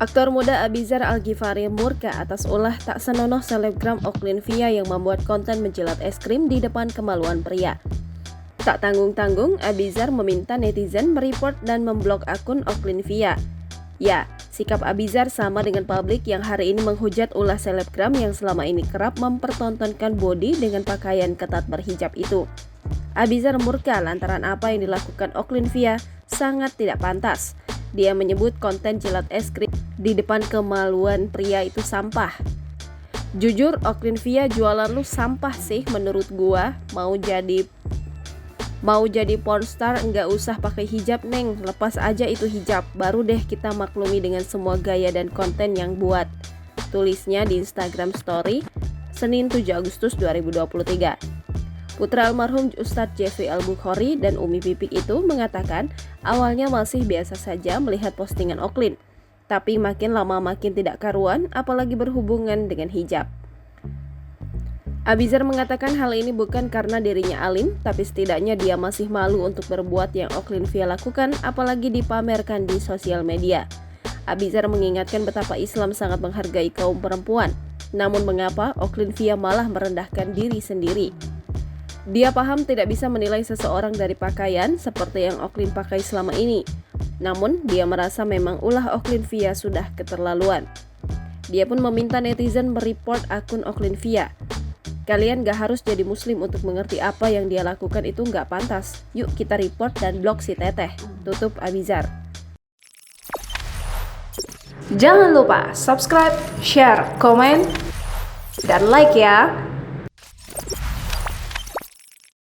Aktor muda Abizar Al-Ghifari murka atas ulah tak senonoh selebgram Oklin-Via yang membuat konten menjilat es krim di depan kemaluan pria. Tak tanggung-tanggung, Abizar meminta netizen mereport dan memblok akun Oklin-Via. Ya, sikap Abizar sama dengan publik yang hari ini menghujat ulah selebgram yang selama ini kerap mempertontonkan body dengan pakaian ketat berhijab itu. Abizar murka lantaran apa yang dilakukan Oklin-Via sangat tidak pantas. Dia menyebut konten jilat es krim di depan kemaluan pria itu sampah. Jujur, Oklin-Via jualan lu sampah sih menurut gua. Mau jadi pornstar nggak usah pakai hijab neng, lepas aja itu hijab, baru deh kita maklumi dengan semua gaya dan konten yang buat. Tulisnya di Instagram Story Senin 7 Agustus 2023. Putra almarhum Ustadz Jeffrey Al-Bukhari dan Umi Pipik itu mengatakan awalnya masih biasa saja melihat postingan Oklin, tapi makin lama makin tidak karuan apalagi berhubungan dengan hijab. Abizar mengatakan hal ini bukan karena dirinya alim, tapi setidaknya dia masih malu untuk berbuat yang Oklin-Via lakukan apalagi dipamerkan di sosial media. Abizar mengingatkan betapa Islam sangat menghargai kaum perempuan, namun mengapa Oklin-Via malah merendahkan diri sendiri. Dia paham tidak bisa menilai seseorang dari pakaian seperti yang Oklin pakai selama ini. Namun, dia merasa memang ulah Oklin-Via sudah keterlaluan. Dia pun meminta netizen mereport akun Oklin-Via. Kalian gak harus jadi muslim untuk mengerti apa yang dia lakukan itu gak pantas. Yuk kita report dan blok si teteh. Tutup Abizar. Jangan lupa subscribe, share, komen, dan like ya.